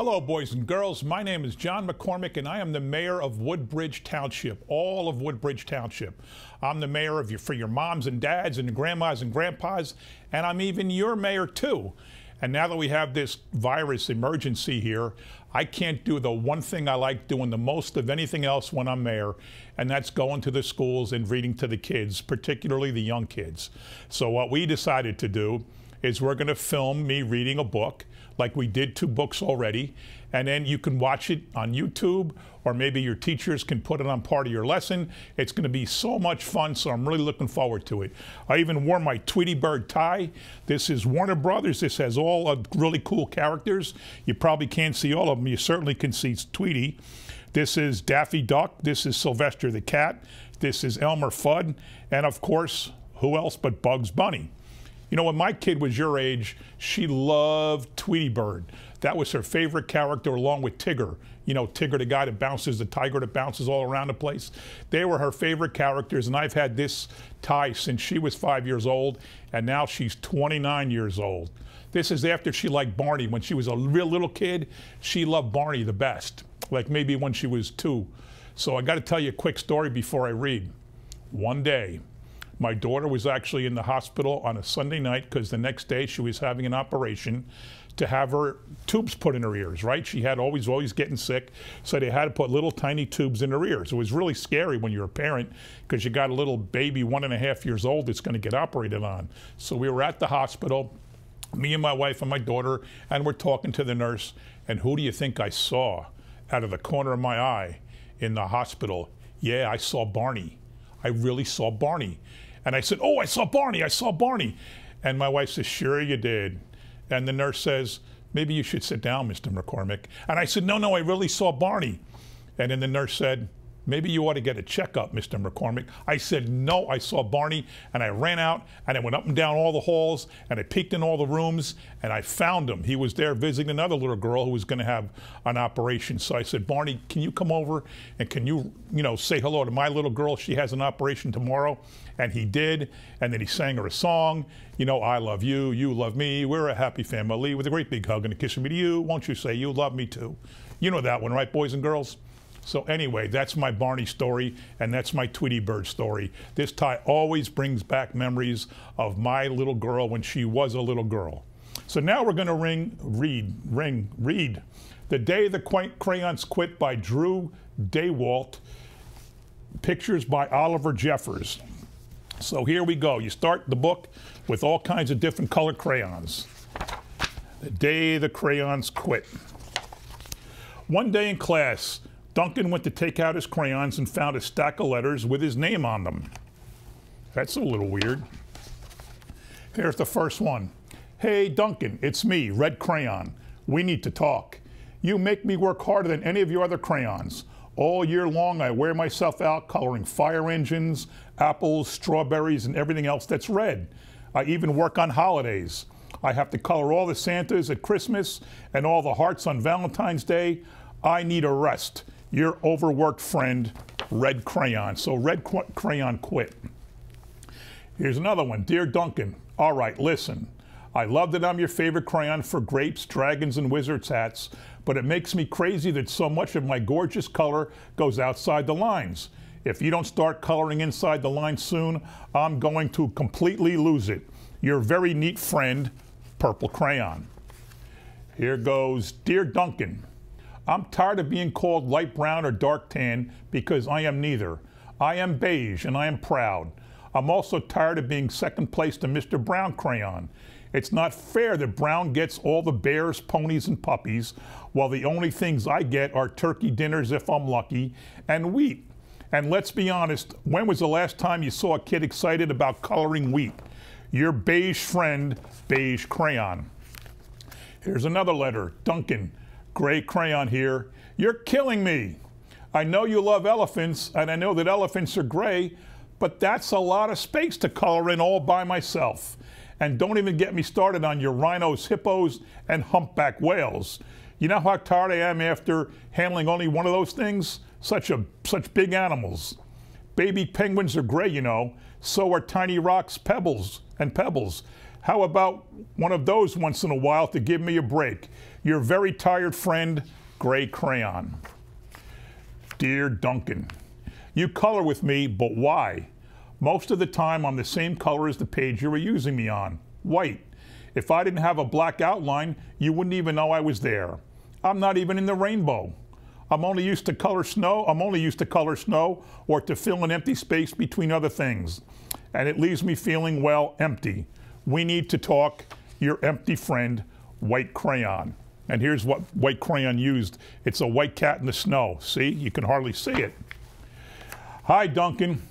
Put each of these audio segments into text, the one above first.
Hello, boys and girls. My name is John McCormick, and I am the mayor of Woodbridge Township, all of Woodbridge Township. I'm the mayor for your moms and dads and grandmas and grandpas, and I'm even your mayor, too. And now that we have this virus emergency here, I can't do the one thing I like doing the most of anything else when I'm mayor, and that's going to the schools and reading to the kids, particularly the young kids. So what we decided to do is we're going to film me reading a book, like we did 2 books already, and then you can watch it on YouTube, or maybe your teachers can put it on part of your lesson. It's going to be so much fun, so I'm really looking forward to it. I even wore my Tweety Bird tie. This is Warner Brothers. This has all really cool characters. You probably can't see all of them. You certainly can see Tweety. This is Daffy Duck. This is Sylvester the Cat. This is Elmer Fudd. And of course, who else but Bugs Bunny? You know, when my kid was your age, she loved Tweety Bird. That was her favorite character, along with Tigger. You know, Tigger, the guy that bounces, the tiger that bounces all around the place. They were her favorite characters, and I've had this tie since she was 5 years old, and now she's 29 years old. This is after she liked Barney. When she was a real little kid, she loved Barney the best, like maybe when she was 2. So I got to tell you a quick story before I read. One day, my daughter was actually in the hospital on a Sunday night because the next day she was having an operation to have her tubes put in her ears, right? She had always getting sick, so they had to put little tiny tubes in her ears. It was really scary when you're a parent because you got a little baby 1.5 years old that's going to get operated on. So we were at the hospital, me and my wife and my daughter, and we're talking to the nurse, and who do you think I saw out of the corner of my eye in the hospital? Yeah, I saw Barney. I really saw Barney. And I said, oh, I saw Barney, I saw Barney. And my wife says, sure you did. And the nurse says, maybe you should sit down, Mr. McCormick. And I said, no, I really saw Barney. And then the nurse said, maybe you ought to get a checkup, Mr. McCormick. I said, no, I saw Barney. And I ran out, and I went up and down all the halls, and I peeked in all the rooms, and I found him. He was there visiting another little girl who was going to have an operation. So I said, Barney, can you come over, and can you say hello to my little girl? She has an operation tomorrow. And he did, and then he sang her a song. You know, I love you, you love me, we're a happy family, with a great big hug and a kiss from me to you. Won't you say you love me too? You know that one, right, boys and girls? So anyway, that's my Barney story, and that's my Tweety Bird story. This tie always brings back memories of my little girl when she was a little girl. So now we're going to read The Day the Crayons Quit by Drew Daywalt, pictures by Oliver Jeffers. So here we go. You start the book with all kinds of different colored crayons. The Day the Crayons Quit. One day in class, Duncan went to take out his crayons and found a stack of letters with his name on them. That's a little weird. Here's the first one. Hey, Duncan, it's me, Red Crayon. We need to talk. You make me work harder than any of your other crayons. All year long, I wear myself out coloring fire engines, apples, strawberries, and everything else that's red. I even work on holidays. I have to color all the Santas at Christmas and all the hearts on Valentine's Day. I need a rest. Your overworked friend, Red Crayon. So Red Crayon quit. Here's another one. Dear Duncan, all right, listen. I love that I'm your favorite crayon for grapes, dragons, and wizards hats, but it makes me crazy that so much of my gorgeous color goes outside the lines. If you don't start coloring inside the lines soon, I'm going to completely lose it. Your very neat friend, Purple Crayon. Here goes, Dear Duncan, I'm tired of being called light brown or dark tan because I am neither. I am beige and I am proud. I'm also tired of being second place to Mr. Brown Crayon. It's not fair that Brown gets all the bears, ponies, and puppies, while the only things I get are turkey dinners if I'm lucky, and wheat. And let's be honest, when was the last time you saw a kid excited about coloring wheat? Your beige friend, Beige Crayon. Here's another letter. Duncan, Gray Crayon here. You're killing me. I know you love elephants, and I know that elephants are gray, but that's a lot of space to color in all by myself. And don't even get me started on your rhinos, hippos, and humpback whales. You know how tired I am after handling only one of those things? Such big animals. Baby penguins are gray, you know. So are tiny rocks, pebbles. How about one of those once in a while to give me a break? Your very tired friend, Gray Crayon. Dear Duncan, you color with me, but why? Most of the time I'm the same color as the page you were using me on, white. If I didn't have a black outline, you wouldn't even know I was there. I'm not even in the rainbow. I'm only used to color snow or to fill an empty space between other things. And it leaves me feeling, well, empty. We need to talk. Your empty friend, White Crayon. And here's what White Crayon used. It's a white cat in the snow. See, you can hardly see it. Hi, Duncan.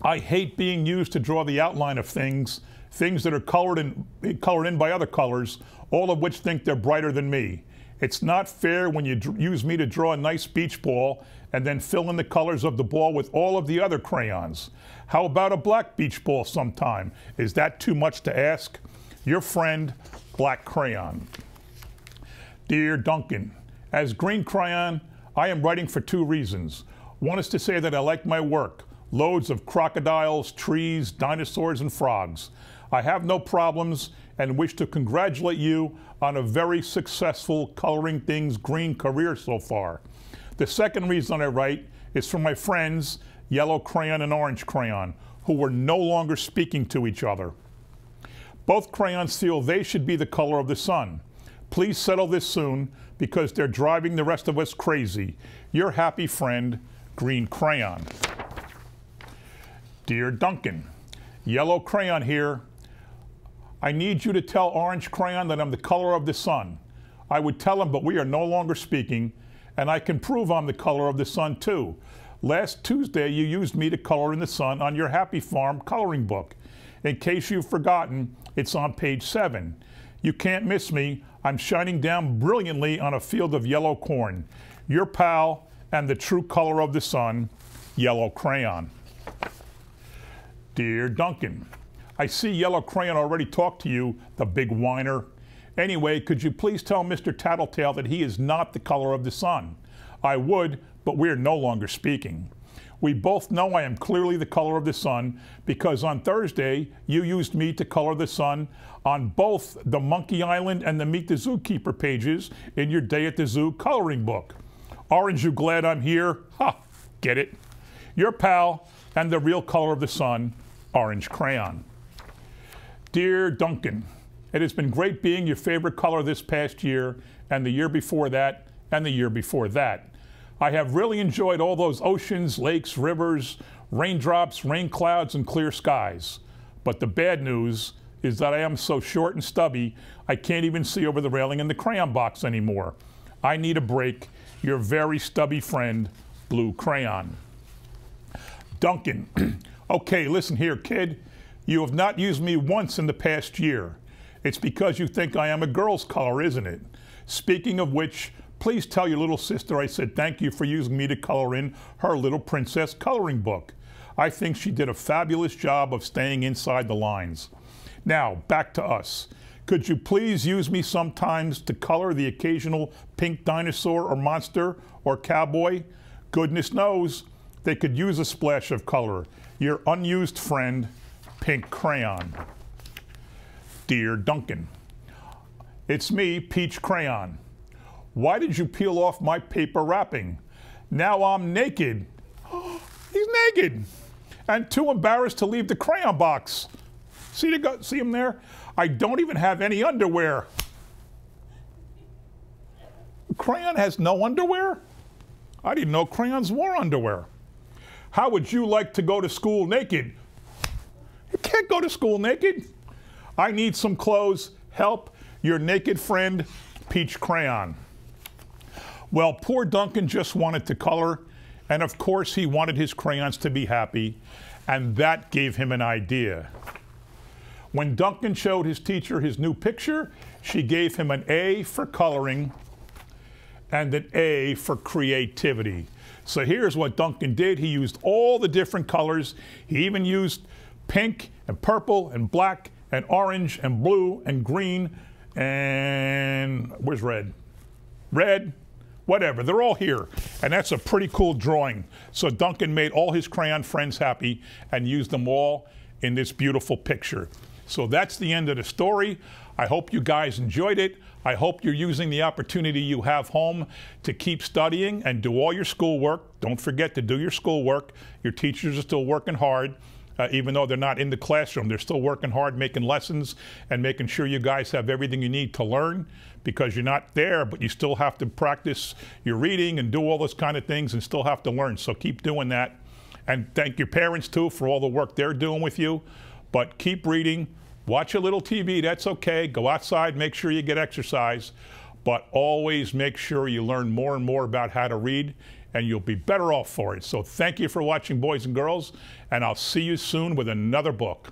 I hate being used to draw the outline of things that are colored in by other colors, all of which think they're brighter than me. It's not fair when you use me to draw a nice beach ball and then fill in the colors of the ball with all of the other crayons. How about a black beach ball sometime? Is that too much to ask? Your friend, Black Crayon. Dear Duncan, as Green Crayon, I am writing for 2 reasons. One is to say that I like my work. Loads of crocodiles, trees, dinosaurs, and frogs. I have no problems and wish to congratulate you on a very successful coloring things green career so far. The second reason I write is for my friends, Yellow Crayon and Orange Crayon, who were no longer speaking to each other. Both crayons feel they should be the color of the sun. Please settle this soon because they're driving the rest of us crazy. Your happy friend, Green Crayon. Dear Duncan, Yellow Crayon here. I need you to tell Orange Crayon that I'm the color of the sun. I would tell him, but we are no longer speaking, and I can prove I'm the color of the sun too. Last Tuesday, you used me to color in the sun on your Happy Farm coloring book. In case you've forgotten, it's on page 7. You can't miss me. I'm shining down brilliantly on a field of yellow corn. Your pal and the true color of the sun, Yellow Crayon. Dear Duncan, I see Yellow Crayon already talked to you, the big whiner. Anyway, could you please tell Mr. Tattletale that he is not the color of the sun? I would, but we're no longer speaking. We both know I am clearly the color of the sun because on Thursday, you used me to color the sun on both the Monkey Island and the Meet the Zookeeper pages in your Day at the Zoo coloring book. Aren't you glad I'm here? Ha, get it? Your pal and the real color of the sun, Orange Crayon. Dear Duncan, it has been great being your favorite color this past year and the year before that and the year before that. I have really enjoyed all those oceans, lakes, rivers, raindrops, rain clouds, and clear skies. But the bad news is that I am so short and stubby, I can't even see over the railing in the crayon box anymore. I need a break. Your very stubby friend, Blue Crayon. Duncan, okay, listen here, kid. You have not used me once in the past year. It's because you think I am a girl's color, isn't it? Speaking of which, please tell your little sister I said thank you for using me to color in her Little Princess coloring book. I think she did a fabulous job of staying inside the lines. Now, back to us. Could you please use me sometimes to color the occasional pink dinosaur or monster or cowboy? Goodness knows, they could use a splash of color. Your unused friend, Pink Crayon. Dear Duncan, it's me, Peach Crayon. Why did you peel off my paper wrapping? Now I'm naked. He's naked and too embarrassed to leave the crayon box. See him there? I don't even have any underwear. Crayon has no underwear? I didn't know crayons wore underwear. How would you like to go to school naked? You can't go to school naked. I need some clothes. Help, your naked friend, Peach Crayon. Well, poor Duncan just wanted to color, and of course he wanted his crayons to be happy, and that gave him an idea. When Duncan showed his teacher his new picture, she gave him an A for coloring and an A for creativity. So here's what Duncan did. He used all the different colors. He even used pink and purple and black and orange and blue and green and where's red? Red, whatever, they're all here. And that's a pretty cool drawing. So Duncan made all his crayon friends happy and used them all in this beautiful picture. So that's the end of the story. I hope you guys enjoyed it. I hope you're using the opportunity you have home to keep studying and do all your schoolwork. Don't forget to do your schoolwork. Your teachers are still working hard. Even though they're not in the classroom, they're still working hard, making lessons and making sure you guys have everything you need to learn, because you're not there, but you still have to practice your reading and do all those kind of things and still have to learn. So keep doing that. And thank your parents too for all the work they're doing with you. But keep reading, watch a little TV, that's okay. Go outside, make sure you get exercise, but always make sure you learn more and more about how to read, and you'll be better off for it. So thank you for watching, boys and girls, and I'll see you soon with another book.